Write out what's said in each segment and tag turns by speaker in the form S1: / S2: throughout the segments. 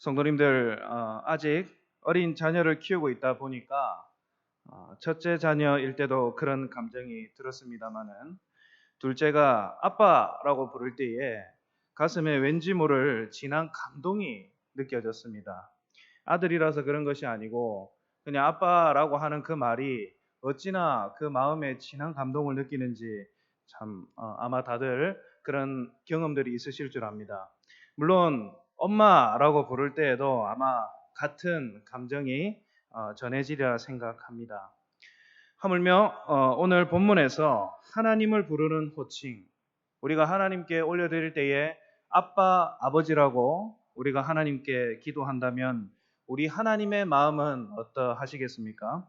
S1: 성도님들, 아직 어린 자녀를 키우고 있다 보니까 첫째 자녀일 때도 그런 감정이 들었습니다마는 둘째가 아빠라고 부를 때에 가슴에 왠지 모를 진한 감동이 느껴졌습니다. 아들이라서 그런 것이 아니고 그냥 아빠라고 하는 그 말이 어찌나 그 마음에 진한 감동을 느끼는지 참 아마 다들 그런 경험들이 있으실 줄 압니다. 물론 엄마라고 부를 때에도 아마 같은 감정이 전해지리라 생각합니다. 하물며 오늘 본문에서 하나님을 부르는 호칭, 우리가 하나님께 올려드릴 때에 아빠, 아버지라고 우리가 하나님께 기도한다면 우리 하나님의 마음은 어떠하시겠습니까?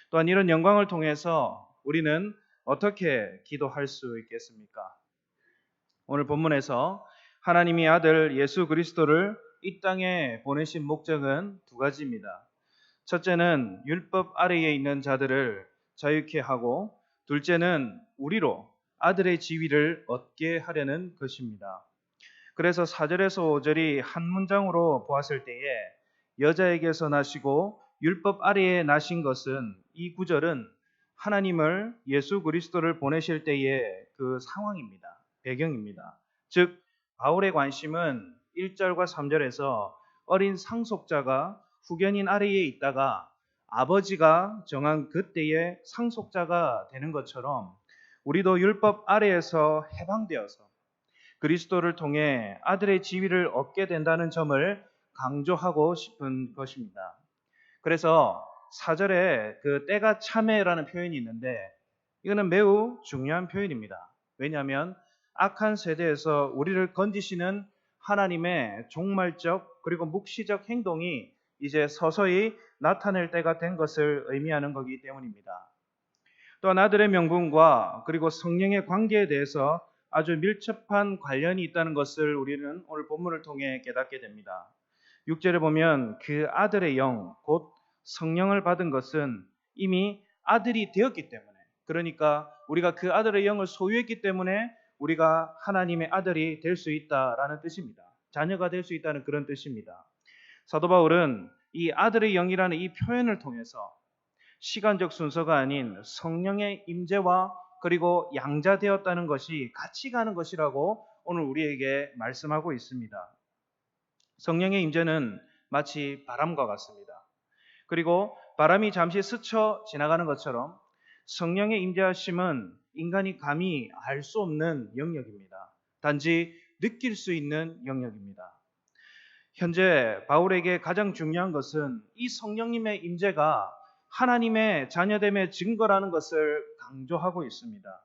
S1: 또한 이런 영광을 통해서 우리는 어떻게 기도할 수 있겠습니까? 오늘 본문에서 하나님이 아들 예수 그리스도를 이 땅에 보내신 목적은 두 가지입니다. 첫째는 율법 아래에 있는 자들을 자유케 하고, 둘째는 우리로 아들의 지위를 얻게 하려는 것입니다. 그래서 4절에서 5절이 한 문장으로 보았을 때에 여자에게서 나시고 율법 아래에 나신 것은, 이 구절은 하나님을 예수 그리스도를 보내실 때의 그 상황입니다. 배경입니다. 즉 바울의 관심은 1절과 3절에서 어린 상속자가 후견인 아래에 있다가 아버지가 정한 그때의 상속자가 되는 것처럼 우리도 율법 아래에서 해방되어서 그리스도를 통해 아들의 지위를 얻게 된다는 점을 강조하고 싶은 것입니다. 그래서 4절에 그 때가 참에라는 표현이 있는데 이거는 매우 중요한 표현입니다. 왜냐하면 악한 세대에서 우리를 건지시는 하나님의 종말적 그리고 묵시적 행동이 이제 서서히 나타낼 때가 된 것을 의미하는 거기 때문입니다. 또한 아들의 명분과 그리고 성령의 관계에 대해서 아주 밀접한 관련이 있다는 것을 우리는 오늘 본문을 통해 깨닫게 됩니다. 6절에 보면 그 아들의 영, 곧 성령을 받은 것은 이미 아들이 되었기 때문에, 그러니까 우리가 그 아들의 영을 소유했기 때문에 우리가 하나님의 아들이 될 수 있다라는 뜻입니다. 자녀가 될 수 있다는 그런 뜻입니다. 사도 바울은 이 아들의 영이라는 이 표현을 통해서 시간적 순서가 아닌 성령의 임재와 그리고 양자되었다는 것이 같이 가는 것이라고 오늘 우리에게 말씀하고 있습니다. 성령의 임재는 마치 바람과 같습니다. 그리고 바람이 잠시 스쳐 지나가는 것처럼 성령의 임재하심은 인간이 감히 알 수 없는 영역입니다. 단지 느낄 수 있는 영역입니다. 현재 바울에게 가장 중요한 것은 이 성령님의 임재가 하나님의 자녀됨의 증거라는 것을 강조하고 있습니다.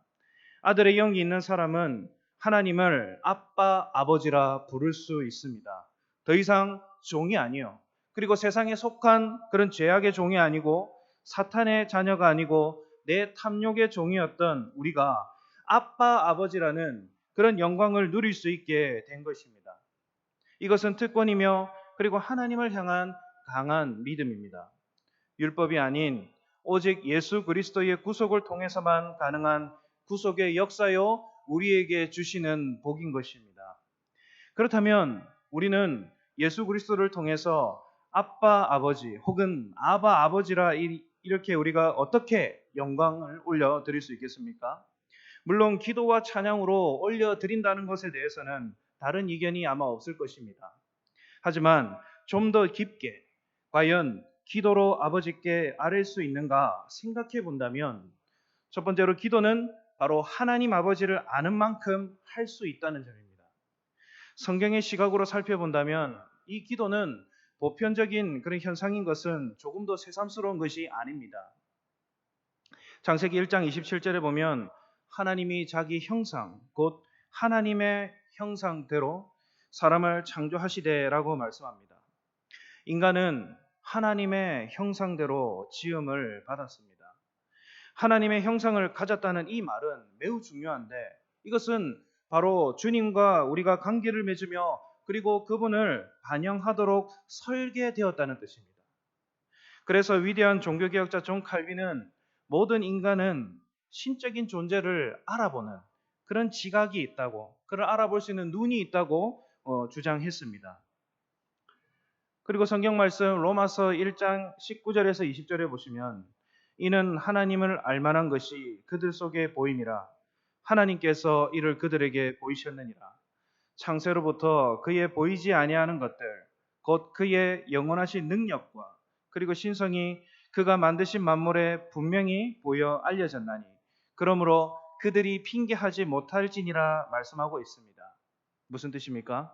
S1: 아들의 영이 있는 사람은 하나님을 아빠, 아버지라 부를 수 있습니다. 더 이상 종이 아니요. 그리고 세상에 속한 그런 죄악의 종이 아니고 사탄의 자녀가 아니고 내 탐욕의 종이었던 우리가 아빠, 아버지라는 그런 영광을 누릴 수 있게 된 것입니다. 이것은 특권이며 그리고 하나님을 향한 강한 믿음입니다. 율법이 아닌 오직 예수 그리스도의 구속을 통해서만 가능한 구속의 역사요 우리에게 주시는 복인 것입니다. 그렇다면 우리는 예수 그리스도를 통해서 아빠 아버지 혹은 아바 아버지라 이렇게 우리가 어떻게 영광을 올려드릴 수 있겠습니까? 물론 기도와 찬양으로 올려드린다는 것에 대해서는 다른 이견이 아마 없을 것입니다. 하지만 좀 더 깊게 과연 기도로 아버지께 아뢰 수 있는가 생각해 본다면 첫 번째로 기도는 바로 하나님 아버지를 아는 만큼 할 수 있다는 점입니다. 성경의 시각으로 살펴본다면 이 기도는 보편적인 그런 현상인 것은 조금 더 새삼스러운 것이 아닙니다. 창세기 1장 27절에 보면 하나님이 자기 형상, 곧 하나님의 형상대로 사람을 창조하시되라고 말씀합니다. 인간은 하나님의 형상대로 지음을 받았습니다. 하나님의 형상을 가졌다는 이 말은 매우 중요한데 이것은 바로 주님과 우리가 관계를 맺으며 그리고 그분을 반영하도록 설계되었다는 뜻입니다. 그래서 위대한 종교개혁자 존 칼빈은 모든 인간은 신적인 존재를 알아보는 그런 지각이 있다고, 그를 알아볼 수 있는 눈이 있다고 주장했습니다. 그리고 성경 말씀 로마서 1장 19절에서 20절에 보시면 이는 하나님을 알만한 것이 그들 속에 보임이라 하나님께서 이를 그들에게 보이셨느니라. 창세로부터 그의 보이지 아니하는 것들 곧 그의 영원하신 능력과 그리고 신성이 그가 만드신 만물에 분명히 보여 알려졌나니 그러므로 그들이 핑계하지 못할지니라 말씀하고 있습니다. 무슨 뜻입니까?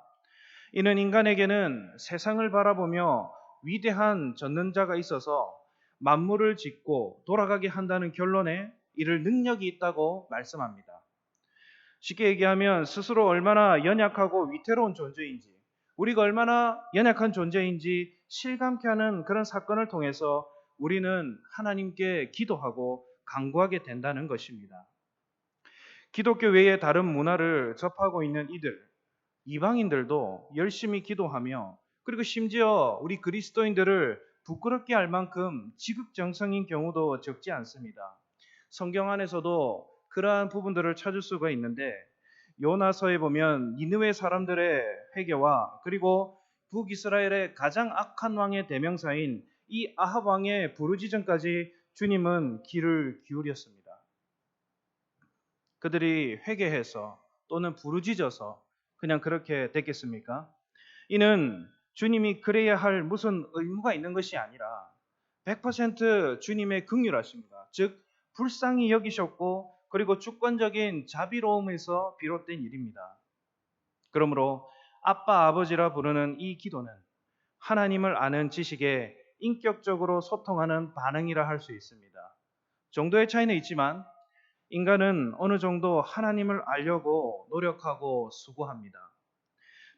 S1: 이는 인간에게는 세상을 바라보며 위대한 전능자가 있어서 만물을 짓고 돌아가게 한다는 결론에 이를 능력이 있다고 말씀합니다. 쉽게 얘기하면 스스로 얼마나 연약하고 위태로운 존재인지, 우리가 얼마나 연약한 존재인지 실감케 하는 그런 사건을 통해서 우리는 하나님께 기도하고 간구하게 된다는 것입니다. 기독교 외의 다른 문화를 접하고 있는 이방인들도 열심히 기도하며 그리고 심지어 우리 그리스도인들을 부끄럽게 할 만큼 지극정성인 경우도 적지 않습니다. 성경 안에서도 그러한 부분들을 찾을 수가 있는데 요나서에 보면 니느웨 사람들의 회개와 그리고 북이스라엘의 가장 악한 왕의 대명사인 이 아합 왕의 부르짖음까지 주님은 귀를 기울였습니다. 그들이 회개해서 또는 부르짖어서 그냥 그렇게 됐겠습니까? 이는 주님이 그래야 할 무슨 의무가 있는 것이 아니라 100% 주님의 긍휼하십니다. 즉 불쌍히 여기셨고 그리고 주권적인 자비로움에서 비롯된 일입니다. 그러므로 아빠 아버지라 부르는 이 기도는 하나님을 아는 지식에 인격적으로 소통하는 반응이라 할 수 있습니다. 정도의 차이는 있지만 인간은 어느 정도 하나님을 알려고 노력하고 수고합니다.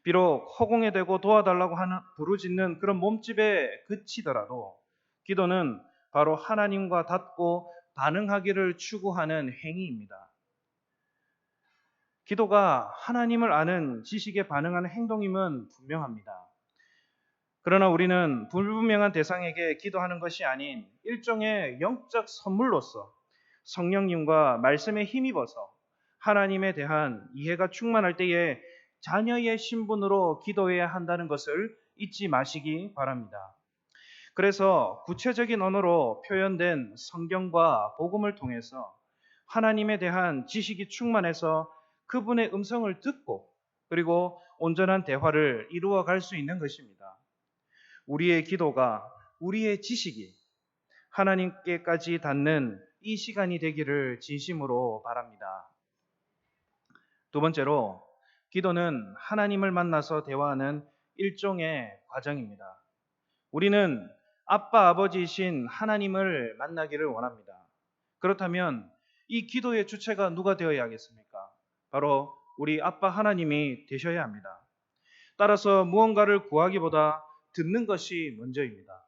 S1: 비록 허공에 대고 도와달라고 하는 부르짖는 그런 몸집에 그치더라도 기도는 바로 하나님과 닿고 반응하기를 추구하는 행위입니다. 기도가 하나님을 아는 지식에 반응하는 행동임은 분명합니다. 그러나 우리는 불분명한 대상에게 기도하는 것이 아닌 일종의 영적 선물로서 성령님과 말씀에 힘입어서 하나님에 대한 이해가 충만할 때에 자녀의 신분으로 기도해야 한다는 것을 잊지 마시기 바랍니다. 그래서 구체적인 언어로 표현된 성경과 복음을 통해서 하나님에 대한 지식이 충만해서 그분의 음성을 듣고 그리고 온전한 대화를 이루어 갈 수 있는 것입니다. 우리의 기도가 우리의 지식이 하나님께까지 닿는 이 시간이 되기를 진심으로 바랍니다. 두 번째로 기도는 하나님을 만나서 대화하는 일종의 과정입니다. 우리는 아빠 아버지이신 하나님을 만나기를 원합니다. 그렇다면 이 기도의 주체가 누가 되어야 하겠습니까? 바로 우리 아빠 하나님이 되셔야 합니다. 따라서 무언가를 구하기보다 듣는 것이 먼저입니다.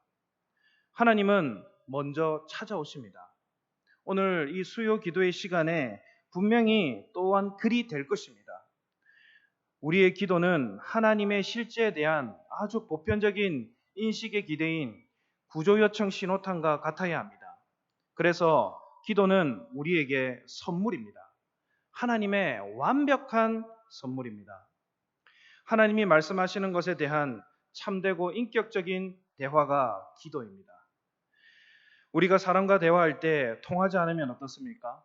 S1: 하나님은 먼저 찾아오십니다. 오늘 이 수요 기도의 시간에 분명히 또한 그리 될 것입니다. 우리의 기도는 하나님의 실제에 대한 아주 보편적인 인식의 기대인 구조 요청 신호탄과 같아야 합니다. 그래서 기도는 우리에게 선물입니다. 하나님의 완벽한 선물입니다. 하나님이 말씀하시는 것에 대한 참되고 인격적인 대화가 기도입니다. 우리가 사람과 대화할 때 통하지 않으면 어떻습니까?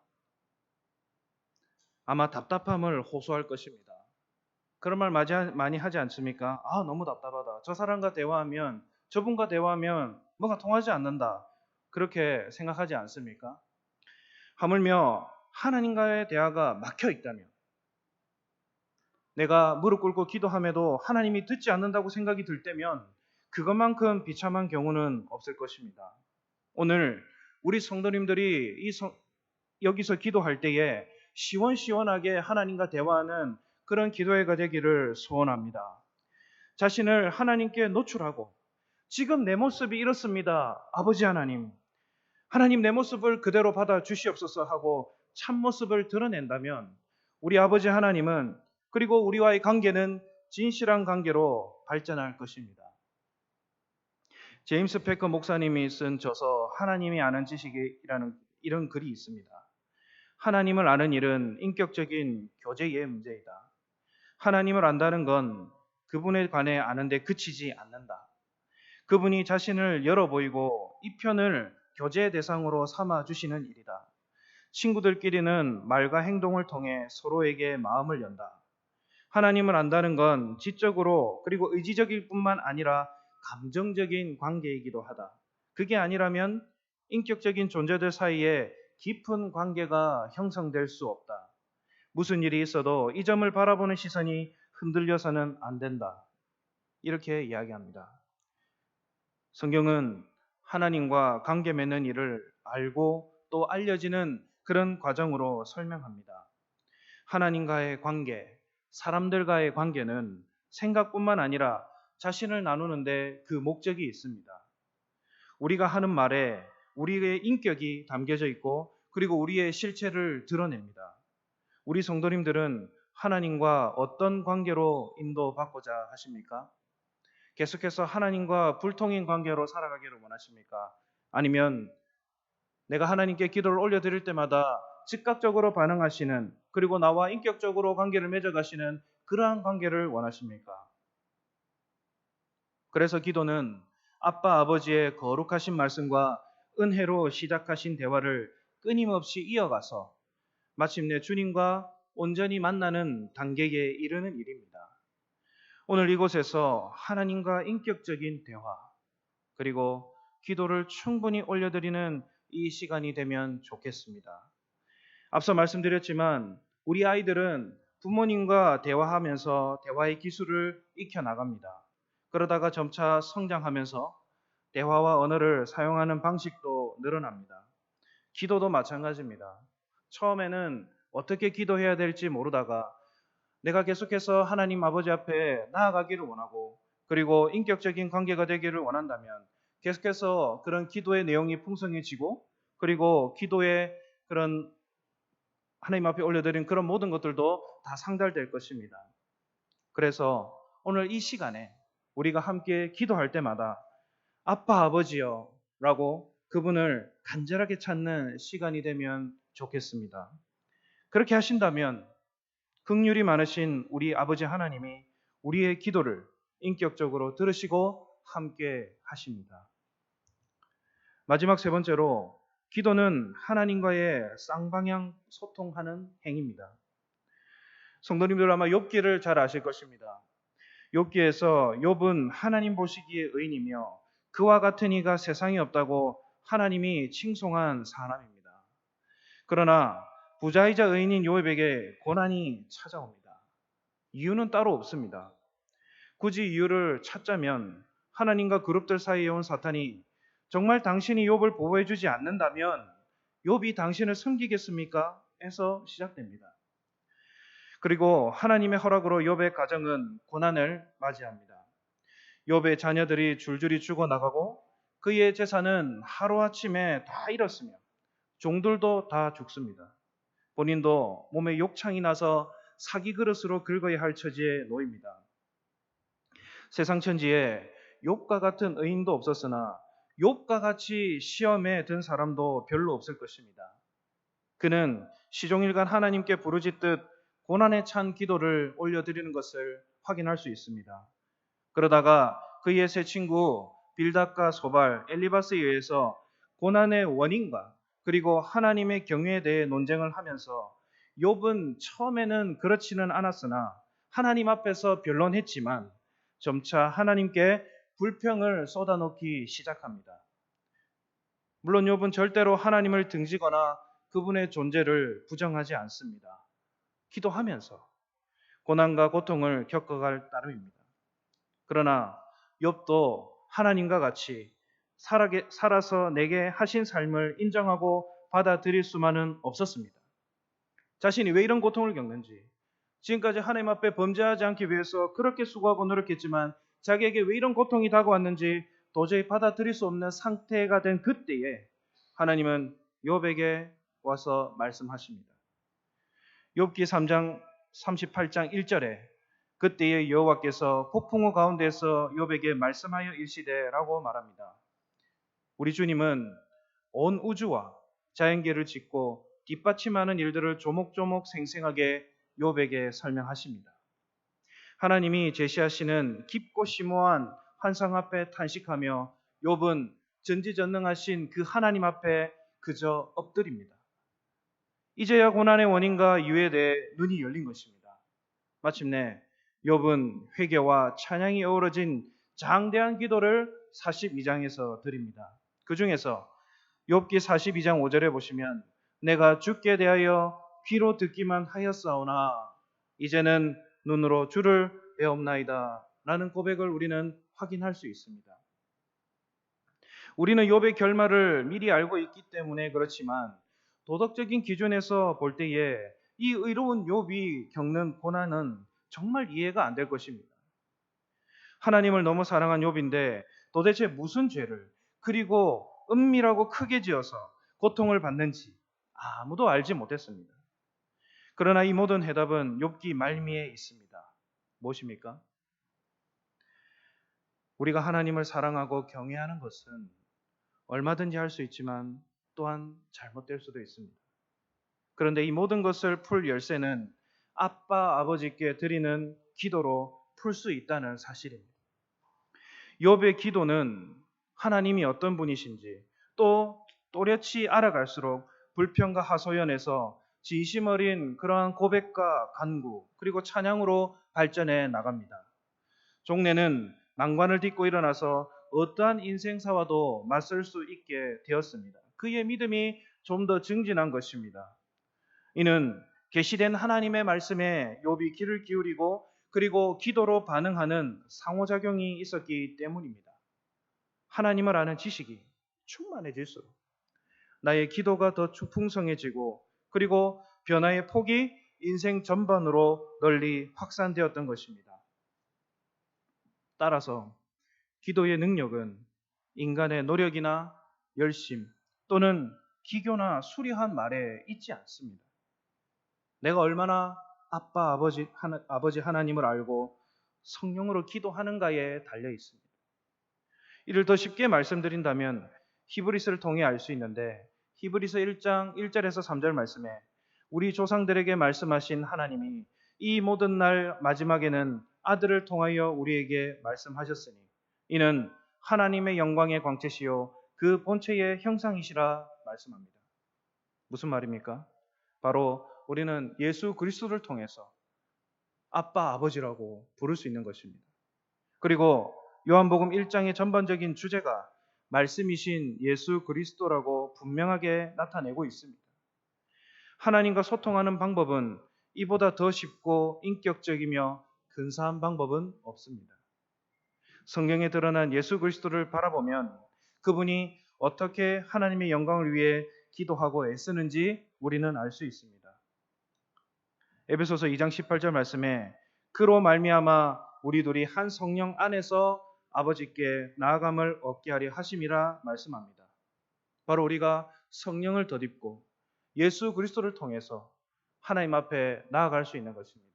S1: 아마 답답함을 호소할 것입니다. 그런 말 많이 하지 않습니까? 아, 너무 답답하다. 저 사람과 대화하면, 저분과 대화하면 뭔가 통하지 않는다. 그렇게 생각하지 않습니까? 하물며 하나님과의 대화가 막혀 있다면, 내가 무릎 꿇고 기도함에도 하나님이 듣지 않는다고 생각이 들 때면 그것만큼 비참한 경우는 없을 것입니다. 오늘 우리 성도님들이 여기서 기도할 때에 시원시원하게 하나님과 대화하는 그런 기도회가 되기를 소원합니다. 자신을 하나님께 노출하고 지금 내 모습이 이렇습니다. 아버지 하나님, 하나님 내 모습을 그대로 받아 주시옵소서 하고 참모습을 드러낸다면 우리 아버지 하나님은 그리고 우리와의 관계는 진실한 관계로 발전할 것입니다. 제임스 패커 목사님이 쓴 저서 하나님이 아는 지식이라는 이런 글이 있습니다. 하나님을 아는 일은 인격적인 교제의 문제이다. 하나님을 안다는 건 그분에 관해 아는데 그치지 않는다. 그분이 자신을 열어 보이고 이 편을 교제 대상으로 삼아 주시는 일이다. 친구들끼리는 말과 행동을 통해 서로에게 마음을 연다. 하나님을 안다는 건 지적으로 그리고 의지적일 뿐만 아니라 감정적인 관계이기도 하다. 그게 아니라면 인격적인 존재들 사이에 깊은 관계가 형성될 수 없다. 무슨 일이 있어도 이 점을 바라보는 시선이 흔들려서는 안 된다. 이렇게 이야기합니다. 성경은 하나님과 관계 맺는 일을 알고 또 알려지는 그런 과정으로 설명합니다. 하나님과의 관계, 사람들과의 관계는 생각뿐만 아니라 자신을 나누는데 그 목적이 있습니다. 우리가 하는 말에 우리의 인격이 담겨져 있고 그리고 우리의 실체를 드러냅니다. 우리 성도님들은 하나님과 어떤 관계로 인도받고자 하십니까? 계속해서 하나님과 불통인 관계로 살아가기를 원하십니까? 아니면 내가 하나님께 기도를 올려드릴 때마다 즉각적으로 반응하시는 그리고 나와 인격적으로 관계를 맺어가시는 그러한 관계를 원하십니까? 그래서 기도는 아빠 아버지의 거룩하신 말씀과 은혜로 시작하신 대화를 끊임없이 이어가서 마침내 주님과 온전히 만나는 단계에 이르는 일입니다. 오늘 이곳에서 하나님과 인격적인 대화 그리고 기도를 충분히 올려드리는 이 시간이 되면 좋겠습니다. 앞서 말씀드렸지만 우리 아이들은 부모님과 대화하면서 대화의 기술을 익혀나갑니다. 그러다가 점차 성장하면서 대화와 언어를 사용하는 방식도 늘어납니다. 기도도 마찬가지입니다. 처음에는 어떻게 기도해야 될지 모르다가 내가 계속해서 하나님 아버지 앞에 나아가기를 원하고 그리고 인격적인 관계가 되기를 원한다면 계속해서 그런 기도의 내용이 풍성해지고 그리고 기도의 그런 하나님 앞에 올려드린 그런 모든 것들도 다 상달될 것입니다. 그래서 오늘 이 시간에 우리가 함께 기도할 때마다 아빠 아버지요 라고 그분을 간절하게 찾는 시간이 되면 좋겠습니다. 그렇게 하신다면 긍휼이 많으신 우리 아버지 하나님이 우리의 기도를 인격적으로 들으시고 함께 하십니다. 마지막 세 번째로 기도는 하나님과의 쌍방향 소통하는 행위입니다. 성도님들 아마 욥기를 잘 아실 것입니다. 욥기에서 욥은 하나님 보시기에 의인이며 그와 같은 이가 세상에 없다고 하나님이 칭송한 사람입니다. 그러나 부자이자 의인인 욥에게 고난이 찾아옵니다. 이유는 따로 없습니다. 굳이 이유를 찾자면 하나님과 그룹들 사이에 온 사탄이 정말 당신이 욥을 보호해주지 않는다면 욥이 당신을 섬기겠습니까? 에서 시작됩니다. 그리고 하나님의 허락으로 욥의 가정은 고난을 맞이합니다. 욥의 자녀들이 줄줄이 죽어나가고 그의 재산은 하루아침에 다 잃었으며 종들도 다 죽습니다. 본인도 몸에 욕창이 나서 사기 그릇으로 긁어야 할 처지에 놓입니다. 세상 천지에 욥과 같은 의인도 없었으나 욥과 같이 시험에 든 사람도 별로 없을 것입니다. 그는 시종일관 하나님께 부르짖듯 고난에 찬 기도를 올려드리는 것을 확인할 수 있습니다. 그러다가 그의 세 친구 빌닷과 소발, 엘리바스에 의해서 고난의 원인과 그리고 하나님의 경외에 대해 논쟁을 하면서 욥은 처음에는 그렇지는 않았으나 하나님 앞에서 변론했지만 점차 하나님께 불평을 쏟아놓기 시작합니다. 물론 욥은 절대로 하나님을 등지거나 그분의 존재를 부정하지 않습니다. 기도하면서 고난과 고통을 겪어갈 따름입니다. 그러나 욥도 하나님과 같이 살아서 내게 하신 삶을 인정하고 받아들일 수만은 없었습니다. 자신이 왜 이런 고통을 겪는지, 지금까지 하나님 앞에 범죄하지 않기 위해서 그렇게 수고하고 노력했지만 자기에게 왜 이런 고통이 다가왔는지 도저히 받아들일 수 없는 상태가 된 그때에 하나님은 욥에게 와서 말씀하십니다. 욥기 3장 38장 1절에 그때의 여호와께서 폭풍우 가운데서 욥에게 말씀하여 일시되라고 말합니다. 우리 주님은 온 우주와 자연계를 짓고 뒷받침하는 일들을 조목조목 생생하게 욥에게 설명하십니다. 하나님이 제시하시는 깊고 심오한 환상 앞에 탄식하며 욥은 전지전능하신 그 하나님 앞에 그저 엎드립니다. 이제야 고난의 원인과 이유에 대해 눈이 열린 것입니다. 마침내 욥은 회개와 찬양이 어우러진 장대한 기도를 42장에서 드립니다. 그 중에서 욥기 42장 5절에 보시면 내가 주께 대하여 귀로 듣기만 하였사오나 이제는 눈으로 주를 배옵나이다 라는 고백을 우리는 확인할 수 있습니다. 우리는 욥의 결말을 미리 알고 있기 때문에 그렇지만 도덕적인 기준에서 볼 때에 이 의로운 욥이 겪는 고난은 정말 이해가 안 될 것입니다. 하나님을 너무 사랑한 욥인데 도대체 무슨 죄를 그리고 은밀하고 크게 지어서 고통을 받는지 아무도 알지 못했습니다. 그러나 이 모든 해답은 욥기 말미에 있습니다. 무엇입니까? 우리가 하나님을 사랑하고 경외하는 것은 얼마든지 할 수 있지만 또한 잘못될 수도 있습니다. 그런데 이 모든 것을 풀 열쇠는 아빠, 아버지께 드리는 기도로 풀 수 있다는 사실입니다. 욥의 기도는 하나님이 어떤 분이신지 또 또렷이 알아갈수록 불평과 하소연에서 진심 어린 그러한 고백과 간구 그리고 찬양으로 발전해 나갑니다. 종래는 난관을 딛고 일어나서 어떠한 인생사와도 맞설 수 있게 되었습니다. 그의 믿음이 좀 더 증진한 것입니다. 이는 계시된 하나님의 말씀에 욥이 귀를 기울이고 그리고 기도로 반응하는 상호작용이 있었기 때문입니다. 하나님을 아는 지식이 충만해질수록 나의 기도가 더 풍성해지고 그리고 변화의 폭이 인생 전반으로 널리 확산되었던 것입니다. 따라서 기도의 능력은 인간의 노력이나 열심 또는 기교나 수려한 말에 있지 않습니다. 내가 얼마나 아빠, 아버지 하나님을 알고 성령으로 기도하는가에 달려 있습니다. 이를 더 쉽게 말씀드린다면 히브리서를 통해 알 수 있는데 히브리서 1장 1절에서 3절 말씀에 우리 조상들에게 말씀하신 하나님이 이 모든 날 마지막에는 아들을 통하여 우리에게 말씀하셨으니 이는 하나님의 영광의 광채시요 그 본체의 형상이시라 말씀합니다. 무슨 말입니까? 바로 우리는 예수 그리스도를 통해서 아빠, 아버지라고 부를 수 있는 것입니다. 그리고 요한복음 1장의 전반적인 주제가 말씀이신 예수 그리스도라고 분명하게 나타내고 있습니다. 하나님과 소통하는 방법은 이보다 더 쉽고 인격적이며 근사한 방법은 없습니다. 성경에 드러난 예수 그리스도를 바라보면 그분이 어떻게 하나님의 영광을 위해 기도하고 애쓰는지 우리는 알 수 있습니다. 에베소서 2장 18절 말씀에 그로 말미암아 우리들이 한 성령 안에서 아버지께 나아감을 얻게 하려 하심이라 말씀합니다. 바로 우리가 성령을 덧입고 예수 그리스도를 통해서 하나님 앞에 나아갈 수 있는 것입니다.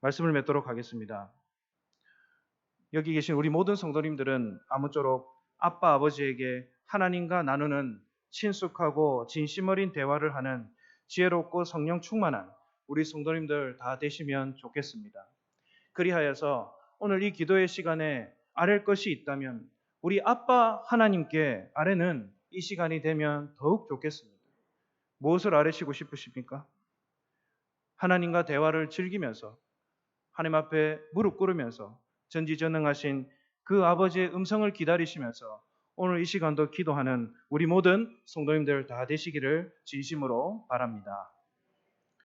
S1: 말씀을 맺도록 하겠습니다. 여기 계신 우리 모든 성도님들은 아무쪼록 아빠 아버지에게 하나님과 나누는 친숙하고 진심 어린 대화를 하는 지혜롭고 성령 충만한 우리 성도님들 다 되시면 좋겠습니다. 그리하여서 오늘 이 기도의 시간에 아랠 것이 있다면 우리 아빠 하나님께 아뢰는 이 시간이 되면 더욱 좋겠습니다. 무엇을 아뢰시고 싶으십니까? 하나님과 대화를 즐기면서 하나님 앞에 무릎 꿇으면서 전지전능하신 그 아버지의 음성을 기다리시면서 오늘 이 시간도 기도하는 우리 모든 성도님들 다 되시기를 진심으로 바랍니다.